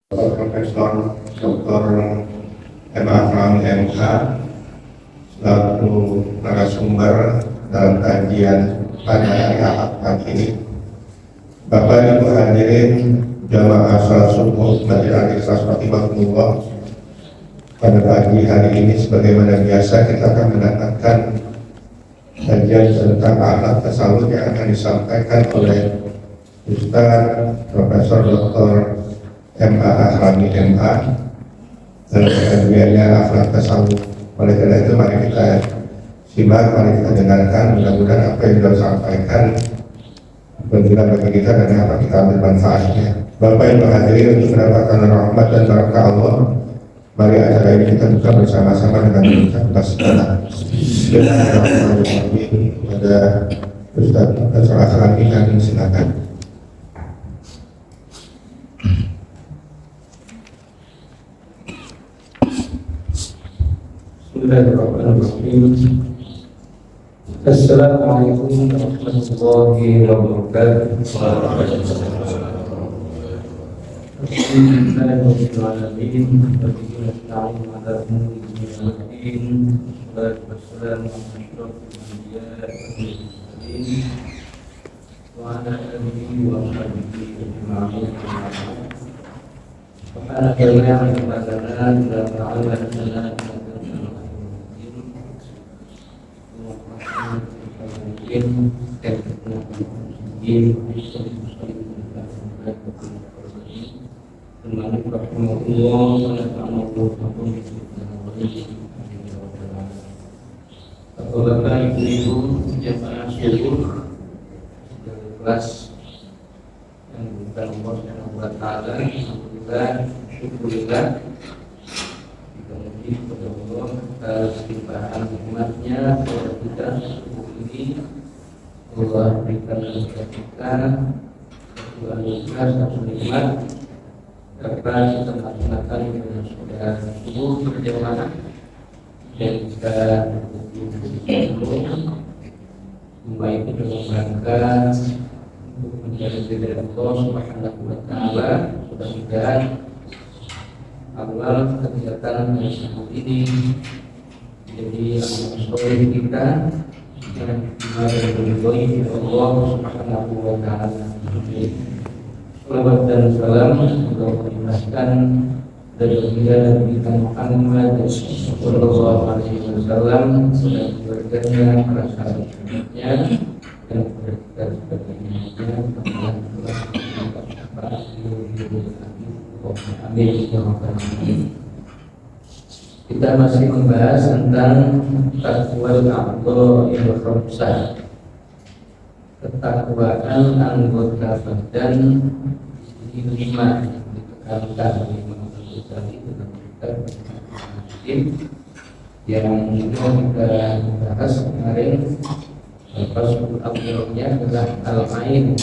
Profesor Dr. M.A. MH selaku narasumber dalam kajian pada hari Ahad pagi ini. Bapak Ibu hadirin jamaah salat subuh Majelis Al-Ikhlas Rahimahullah, pada pagi hari ini sebagaimana biasa kita akan mendengarkan kajian tentang akhlak tasawuf yang akan disampaikan oleh Ustaz Profesor Dr. M.A. Ahrami M.A. dalam kajiannya akhlak tasawuf. Oleh karena itu mari kita simak, mari kita dengarkan, mudah-mudahan apa yang sudah disampaikan berguna bagi kita dan dapat kita ambil manfaatnya. Bapak yang berhadirin, untuk mendapatkan rahmat dan barakah Allah, mari acara ini kita buka bersama-sama dengan mengucap basmalah. Bismillahirrahmanirrahim. Kepada Ustaz Profesor Ahrami, kami silakan. Bismillahirrahmanirrahim. Assalamualaikum warahmatullahi wabarakatuh. Bismillahirrahmanirrahim. Bapak Ibu jemaah seluruh kelas yang bukan Allah Subhanahu wa taala, alhamdulillah, syukurillah kita memuji kepada Allah atas limpahan nikmatnya kepada kita ini. Allah berikan kepada kita satu anugerah, satu nikmat dapat kita laksanakan dengan sudah subuh berjamaah dan kita semua itu dalam rangka untuk mencari ridha Allah Subhanahu wa taala. Mudah-mudahan awal kegiatan tersebut ini jadi amal soleh kita yang diridhoi Allah Subhanahu wa taala. Salawat dan salam semoga dilimpahkan dari Nabi Muhammad sallallahu alaihi wasallam, kepada keluarganya, para sahabatnya, dan kepada kita sebagainya. Amin. Kita masih membahas tentang takwal a'dha'il khamsah, ketakwaan anggota badan ini 5 yang ditekankan oleh Imam Ghazali dalam kitab yang kita bahas kemarin. Fasul awalnya adalah al-ain,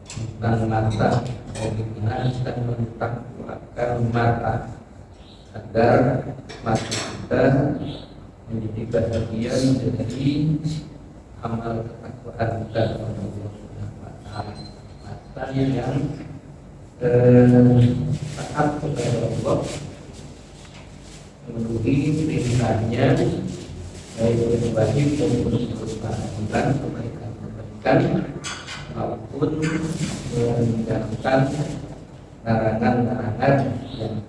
tentang mata, bagaimana kita mentakwakan mata agar mata kita menjadi bagian dari amal ketakwaan kita kepada Allah Subhanahu wa taala. Mata yang taat kepada Allah, memenuhi perintahnya, baik yang wajib maupun kewajiban, kebaikan maupun meninggalkan larangan-larangan yang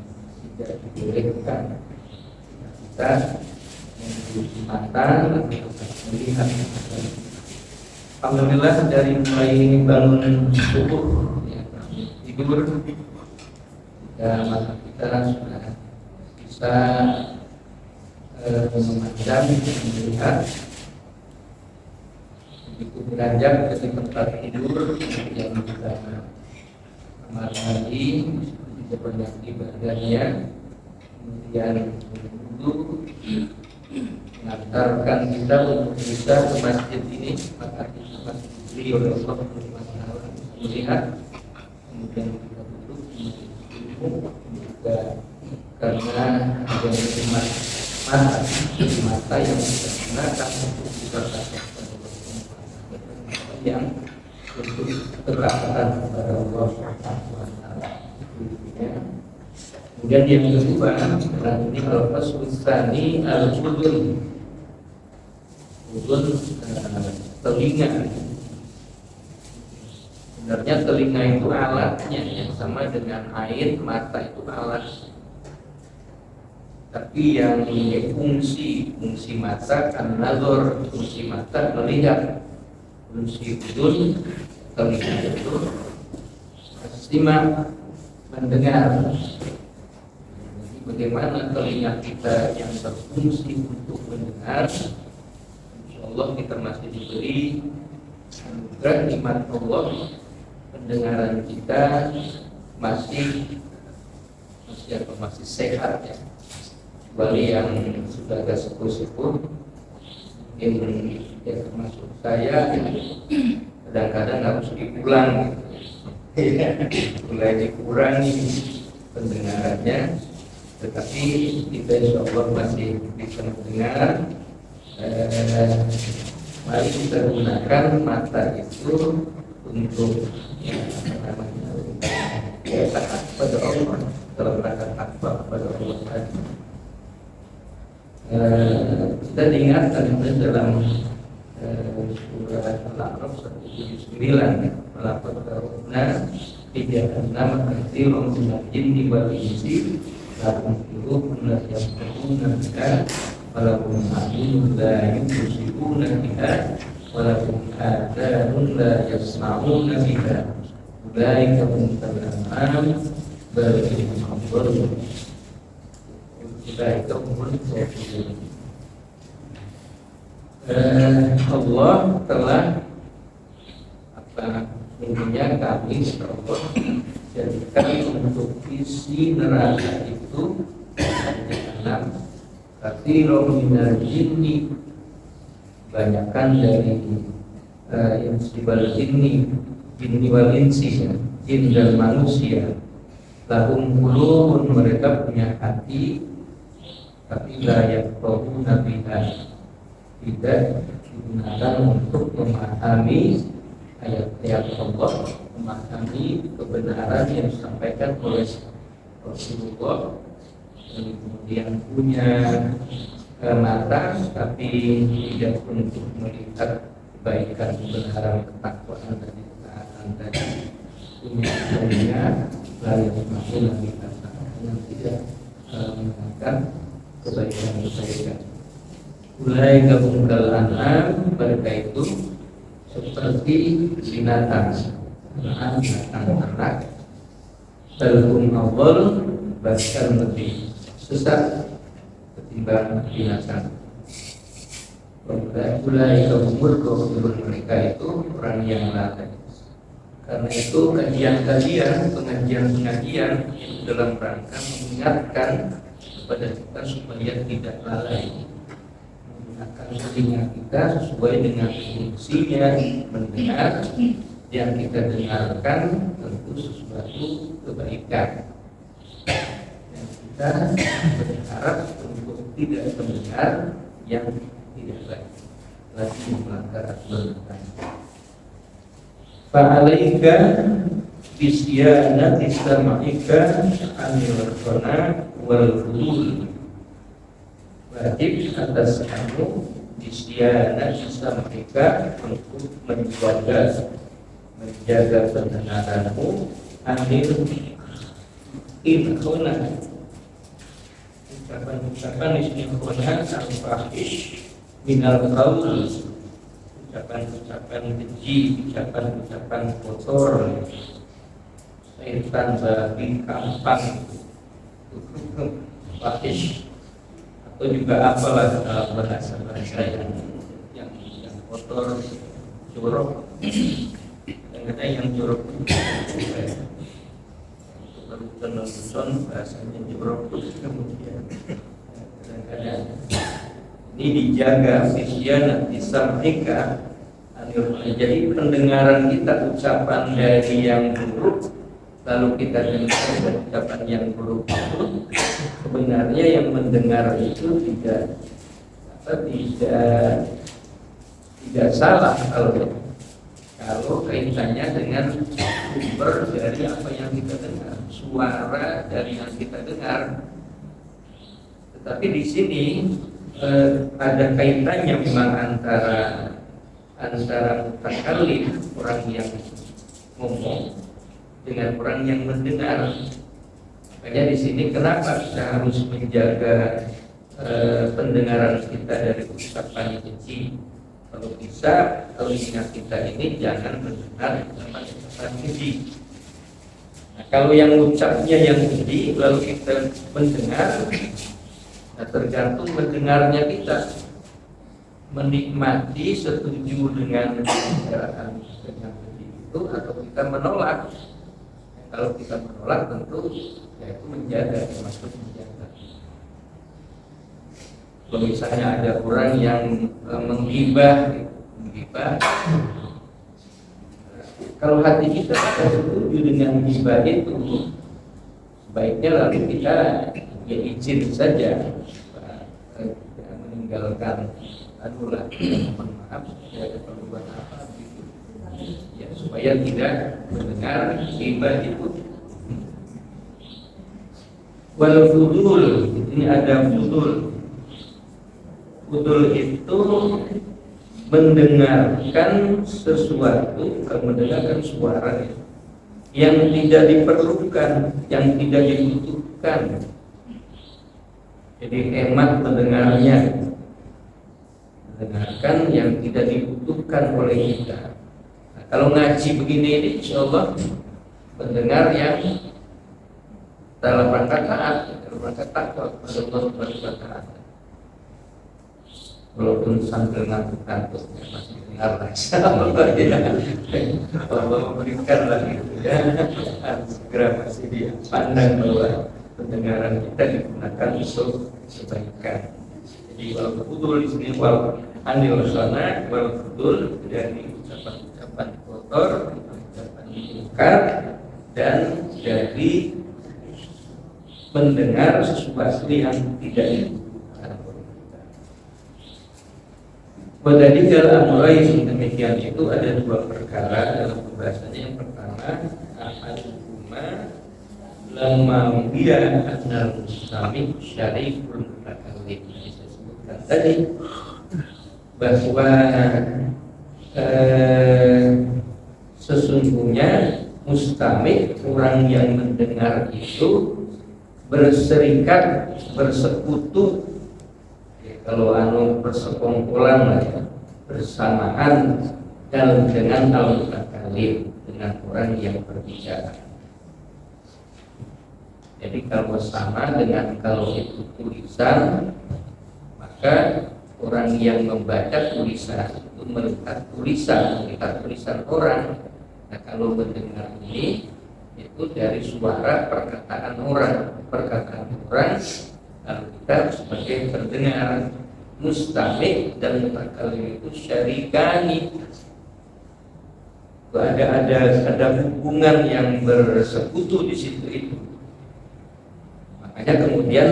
tidak dibolehkan. Kita memiliki mata untuk melihat. Alhamdulillah, dari mulai bangun subuh tidur, mata kita sudah bisa memandang, melihat. Begitu beranjak ke tempat tidur yang kita kamar mandi, kita banyak ibadahnya, kemudian wudhu, mengantarkan kita untuk bisa ke masjid ini, maka kita masih diberi oleh Allah melihat. Kemudian kita duduk juga karena ada nikmat mata yang kita gunakan untuk kita yang untuk ketaatan kepada Allah Subhanahu wa taala. Kemudian yang kedua, nah ini al-fasl tsani al-udhun. Udhun telinga. Sebenarnya telinga itu alatnya, yang sama dengan air, mata itu alat. Tapi yang fungsi mata kan nazar, fungsi mata melihat, fungsi udhun telinga itu simak, mendengar. Jadi bagaimana telinga kita yang berfungsi untuk mendengar, insyaallah kita masih diberi anugerah nikmat Allah, pendengaran kita masih sehat ya. Kecuali yang sudah agak sepuh-sepuh, mungkin ya termasuk saya, kadang-kadang harus diulang, mulai dikurangi pendengarannya, tetapi kita insya Allah masih bisa mendengar. Mari kita gunakan mata itu untuk taat pada Allah, dalam rangka takwa pada Allah tadi. Kita diingatkan dalam surah Al-A'raf 179, melapor karena tidak nama katsirun minal jinni wal insi lahum qulubun la yafqahuna biha wa lahum a'yunun la yubsiruna biha wa lahum adhanun la yasma'una biha ulaika hum al-an'am bal hum adall. Ulaika humul ghafilun. Allah telah intinya kami Allah jadikan untuk isi neraka itu jahanam katsirun minal jinni, banyakkan dari insibal jinni wal insi, jin dan manusia. Lahum qulubun, mereka punya hati tapi la yafqahuna biha, tidak digunakan untuk memahami ayat-ayat Allah, memahami kebenaran yang disampaikan oleh Rasulullah. Dan kemudian punya mata tapi tidak untuk melihat kebaikan, kebenaran, ketakwaan dan ketaatan tadi. Punya telinga lalu semakin lebih kasar yang tidak mendengarkan kebaikan. Mulai gabung an'am, mereka itu seperti binatang ternak. Balhum awal, bahkan lebih sesat ketimbang binatang. Mulai gabung mereka itu orang yang lalai. Karena itu pengajian dalam rangka mengingatkan kepada kita supaya tidak lalai, menggunakan telinga kita sesuai dengan fungsinya mendengar. Yang kita dengarkan tentu sesuatu kebaikan, dan kita berharap untuk tidak mendengar yang tidak baik, lagi melanggar aturan. Fa'alaika bisyanati sama'ika anil qana wal fudul. Wajib atas kamu bisyanati sama'ika untuk menjaga pendengaranmu anil qana, ucapan istighfar al-fahish minal qaul, ucapan keji, ucapan kotor, setan, babi, kampang, fahish, atau juga apalah bahasa yang kotor, jorok. Kadang-kadang yang jorok baru bahasanya jorok, kemudian kadang-kadang ini dijaga fisyan disampaikan. Jadi pendengaran kita, ucapan dari yang buruk lalu kita dengar ucapan yang buruk itu, sebenarnya yang mendengar itu tidak salah kalau kaitannya dengan sumber dari apa yang kita dengar. suara dari yang kita dengar. Tetapi di sini ada kaitannya memang antara mutakallim, orang yang ngomong, dengan orang yang mendengar. Makanya di sini kenapa kita harus menjaga pendengaran kita dari ucapan keji. Kalau bisa, telinga kita ini jangan mendengar ucapan keji. Nah, kalau yang ucapnya yang keji lalu kita mendengar, nah tergantung mendengarnya kita, menikmati, setuju dengan pembicaraan yang keji itu atau kita menolak. Kalau kita menolak tentu ya itu menjaga, termasuk menjaga. Kalau misalnya ada orang yang menggibah, kalau hati kita setuju dengan gibah itu, sebaiknya lalu kita ya izin saja, meninggalkan anulah, mohon maaf, ya kalau buat apa gitu. Ya, supaya tidak mendengar gibah itu. Wal fudul, ini ada fudul. Fudul itu mendengarkan sesuatu, mendengarkan suara yang tidak diperlukan, yang tidak dibutuhkan. Jadi hemat mendengarnya, mendengarkan yang tidak dibutuhkan oleh kita. Kalau ngaji begini ini, insya Allah mendengar yang dalam rangka taat, dalam rangka takwa kepada Allah Subhanahu wa Ta'ala. Walaupun sambil ngantuk-ngantuk, ya masih dengar lah. Allah memberikan lah gitu ya. Segera masih dia pandang bahwa pendengaran kita digunakan untuk kebaikan. Jadi wal fudul di sini wal anil sana, wal fudul dari ucapan kotor, ucapan mungkar, dan dari mendengar sesuatu yang tidak dibutuhkan oleh kita. Wadadikal amrayn, demikian itu ada dua perkara dalam pembahasannya. Yang pertama, ahaduma lamma biya anal mustami syariful mutakallim. Saya sebutkan tadi bahwa sesungguhnya mustami, orang yang mendengar itu berserikat, bersekutu, ya, kalau persekongkolan lah ya, bersamaan dan dengan al-mutakallim, dengan orang yang berbicara. Jadi kalau sama dengan kalau itu tulisan, maka orang yang membaca tulisan itu melihat tulisan orang. Nah, kalau mendengar ini itu dari suara perkataan orang, lalu kita sebagai pendengar. Mustami dan mutakallim itu syarikani, ada hubungan yang bersekutu di situ itu. Makanya kemudian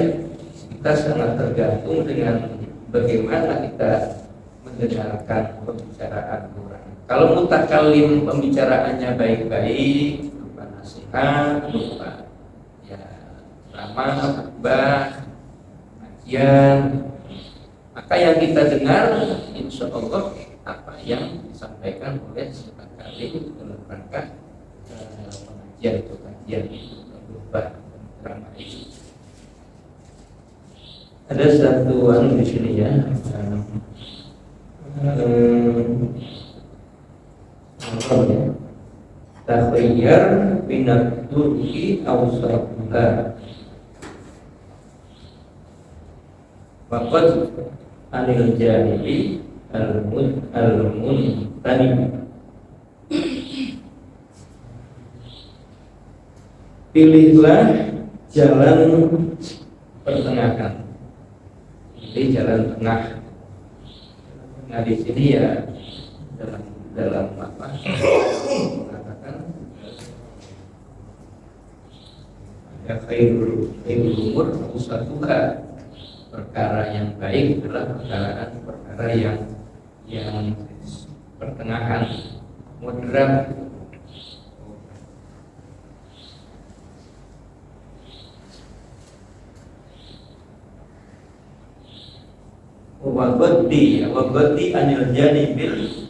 kita sangat tergantung dengan bagaimana kita mendengarkan pembicaraan orang. Kalau mutakallim pembicaraannya baik-baik, berupa nasihat, berupa ya ramah, khutbah, kajian, maka yang kita dengar insya Allah apa yang disampaikan oleh mutakallim dalam rangka pengajian itu, kajian itu, berupa ramah itu. Ada satu di sini ya. Takhayyar binat turki awsatuha waqad anil jahili al-muntani. Pilihlah jalan pertengahan. Jadi jalan tengah. Nah di sini ya dalam apa? Mengatakan ya khairul umur usatuha, perkara yang baik adalah perkara yang pertengahan, moderat. wabadi anil janibil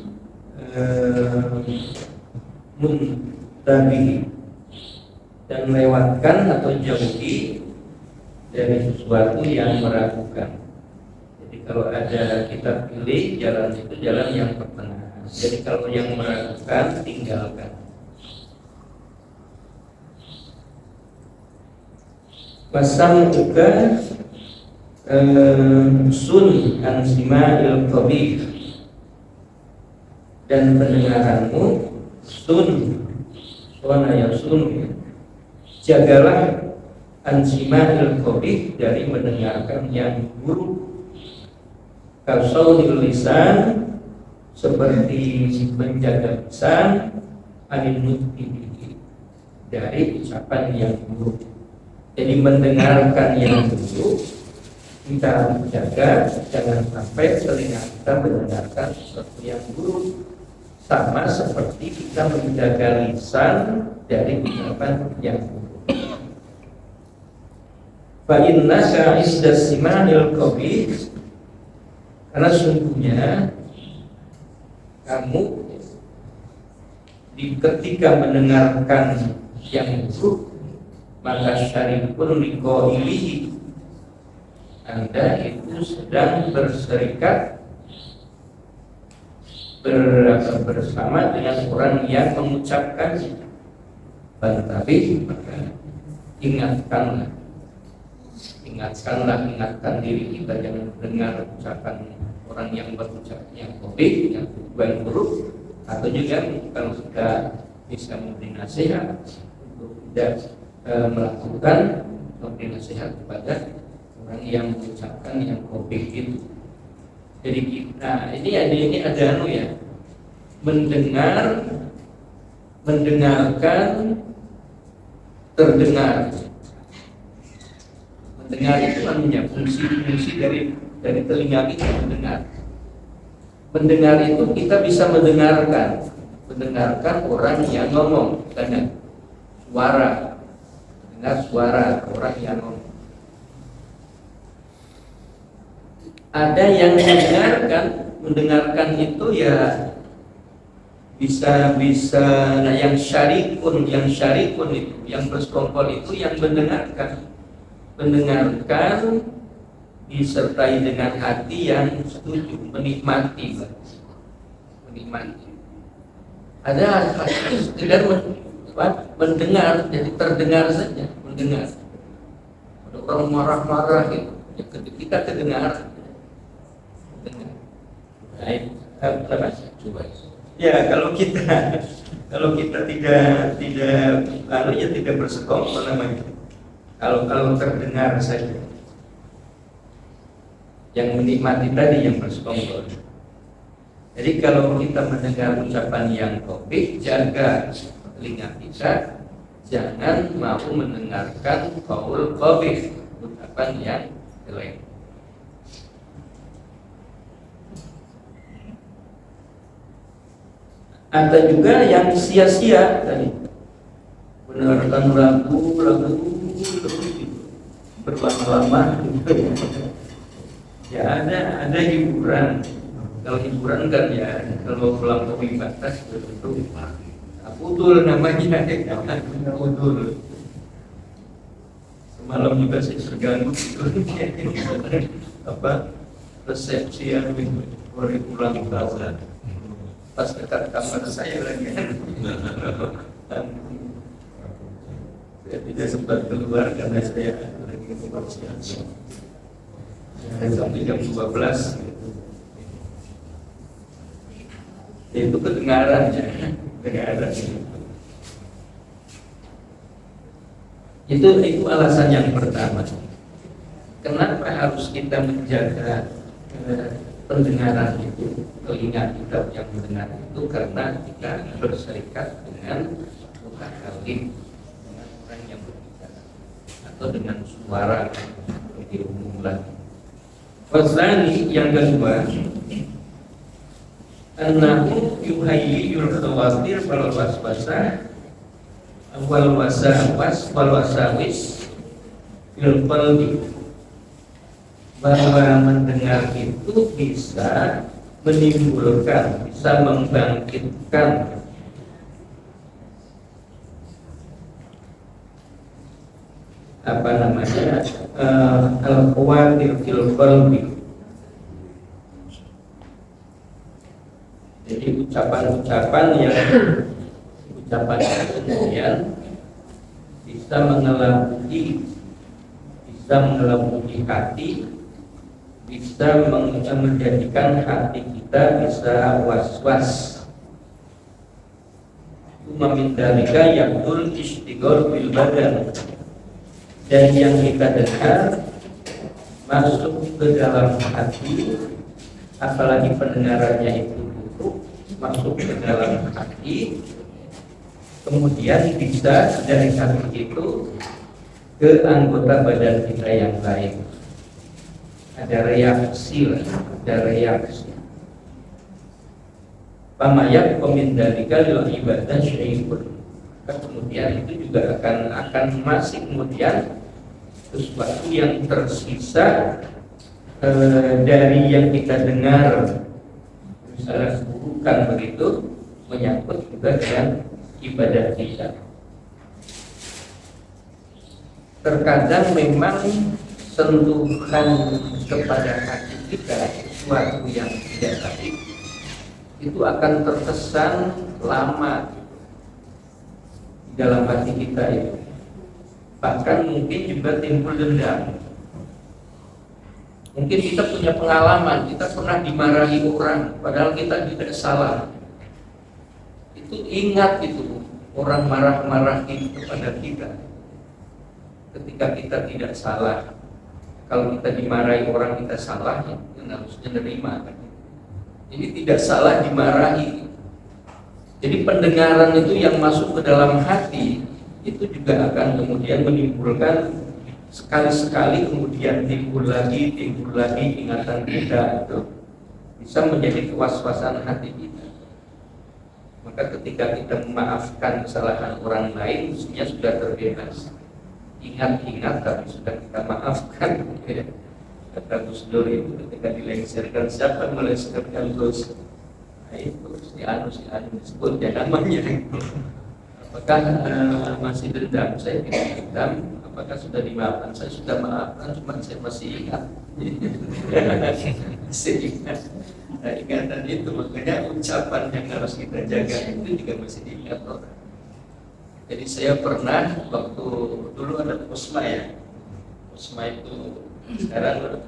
muntabihi, dan lewatkan atau jauhi dari sesuatu yang meragukan. Jadi kalau ada kita pilih jalan itu jalan yang pertengahan. Jadi kalau yang meragukan tinggalkan. Pasang juga sun an sima'il qabih, dan pendengaranmu sun suara yang sun, jagalah an sima'il qabih, dari mendengarkan yang buruk. Kasaunil lisan, seperti menjaga lisan, anil nutqi bihi, dari ucapan yang buruk. Jadi mendengarkan yang buruk kita jaga, jangan sampai telinga kita mendengarkan sesuatu yang buruk, sama seperti kita menjaga lisan dari ucapan yang buruk. Fa inna sya'isda simanil qabih, karena sungguhnya kamu ketika mendengarkan yang buruk, maka syarikun liqailihi, Anda itu sedang berserikat bersama dengan orang yang mengucapkannya. Tapi maka ingatkan diri kita, jangan dengar ucapan orang yang berucap yang baik, yang buruk, atau juga kalau kita bisa memberi nasihat untuk tidak melakukan memberi nasihat kepada orang yang mengucapkan yang kopik itu. Jadi kita ini ada mendengarkan, terdengar. Mendengar itu namanya fungsi dari telinga kita mendengar. Mendengar itu kita bisa mendengarkan orang yang ngomong, dengar suara orang yang ngomong. Ada yang mendengarkan itu ya bisa yang syarikun itu, yang bersekongkol itu yang mendengarkan disertai dengan hati yang setuju, menikmati. Ada hati sekedar mendengar, jadi terdengar saja, mendengar. Ada orang marah-marah gitu, ya kita terdengar. Baik, coba. Ya kalau kita tidak bersekongkol namanya. Kalau terdengar saja, yang menikmati tadi yang bersekongkol. Jadi kalau kita mendengar ucapan yang kopik, jaga telinga kita, jangan mau mendengarkan qaul qabih, ucapan yang jelek. Ada juga yang sia-sia tadi, mendengarkan lagu berlama-lama. Ya ada hiburan. Kalau hiburan kan ya kalau melampaui batas tentu pudul namanya, pudul. Semalam juga saya terganggu resepsi yang ulang tahun. Pas dekat kamar saya lagi saya tidak sempat keluar karena saya lagi negosiasi sampai jam 12. Itu kedengaran. Itu alasan yang pertama. Kenapa harus kita menjaga pendengaran itu, telinga kita yang mendengar itu, karena kita berserikat dengan mutakalim, dengan orang yang berbicara, atau dengan suara lebih umum lagi. Wasani yang kedua, annahu yuhayyiyul khawatir wal waswasah wal wasawis fil qalbi, bahwa mendengar itu bisa menimbulkan, bisa membangkitkan apa namanya al-qawatir fil qalbi. Jadi ucapan-ucapan yang kemudian bisa mengelabui hati, bisa menjadikan hati kita bisa was-was. Memindalika yaqul istighol bil badan, dan yang kita dengar masuk ke dalam hati, apalagi pendengarannya itu buruk, masuk ke dalam hati, kemudian bisa dari hati itu ke anggota badan kita yang lain. Ada reaksi. Pamayak pemindalika lil ibadah syai'un. Kemudian itu juga akan masih kemudian sesuatu yang tersisa dari yang kita dengar, misalnya bukan begitu, menyangkut juga dengan ibadah kita. Terkadang memang sentuhan kepada hati kita, sesuatu yang tidak baik, itu akan terkesan lama di dalam hati kita itu. Bahkan mungkin juga timbul dendam. Mungkin kita punya pengalaman, kita pernah dimarahi orang, padahal kita tidak salah. Itu ingat itu, orang marah-marah kepada kita ketika kita tidak salah. Kalau kita dimarahi orang kita salah, ya harusnya nerima. Ini tidak salah dimarahi. Jadi pendengaran itu yang masuk ke dalam hati itu juga akan kemudian menimbulkan sekali-sekali, kemudian timbul lagi ingatan kita itu bisa menjadi kewaswasan hati kita. Maka ketika kita memaafkan kesalahan orang lain, mestinya sudah terbebas. Ingat tapi sudah kita maafkan. Kata Gus Dur itu ketika dilengsarkan, siapa yang melengsarkan Gus? Nah itu si anu disebut ya namanya. Apakah masih dendam? Saya tidak dendam. Apakah sudah dimaafkan? Saya sudah maafkan, cuma saya masih ingat. Masih ingat. Nah, ingatan itu makanya ucapan yang harus kita jaga itu juga masih diingat orang. Jadi saya pernah waktu dulu ada Posma ya. Posma itu sekarang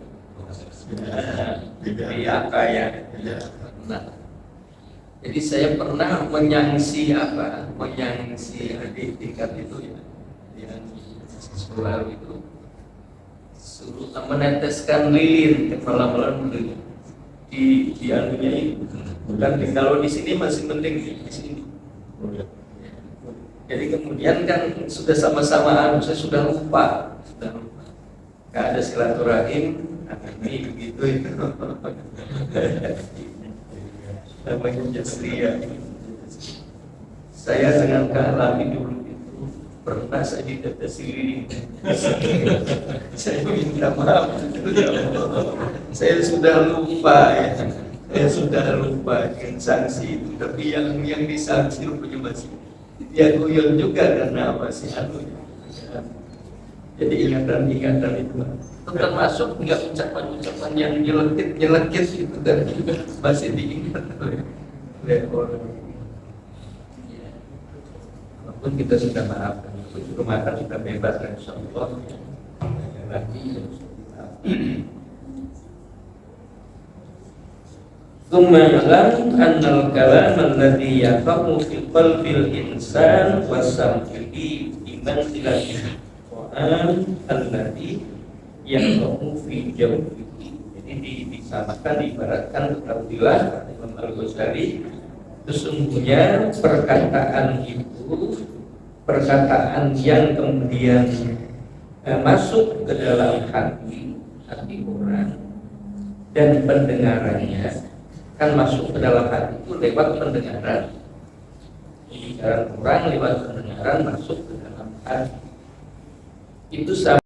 di AK ya. Nah, jadi saya pernah menyangsi adik tingkat itu ya, yang sekolah itu suruh meneteskan lilin ke malam-malam di anunya itu. Bukan kalau di sini masih mending di sini. Jadi kemudian kan sudah sama-sama saya sudah lupa. Gak ada silaturahim, ini begitu itu. Namanya jasria. Saya dengan Kak Lami dulu itu pernah saya ditetesi lilin. Saya minta maaf. Saya sudah lupa ya. Saya sudah lupa dengan sanksi itu. Tapi yang disanksi rupanya masih dia guyon juga karena masih anunya. Jadi ingatan itu termasuk nggak ucapan-ucapan yang nyelekit itu dan masih diingat oleh orang. Walaupun kita sudah maafkan, sudah maafkan, sudah bebas dan insyaallah lagi. ثم يعلم أن الكلام الذي يقع في قلب الإنسان وسمعه بمنزلة القرآن الذي يقع في جوفه. Jadi disamakan, diibaratkan, ketahuilah Imam Al-Ghazali, sesungguhnya perkataan itu, perkataan yang kemudian masuk ke dalam hati orang, dan pendengarannya kan masuk ke dalam hati itu lewat pendengaran. Pembicaraan orang lewat pendengaran masuk ke dalam hati. Itu sama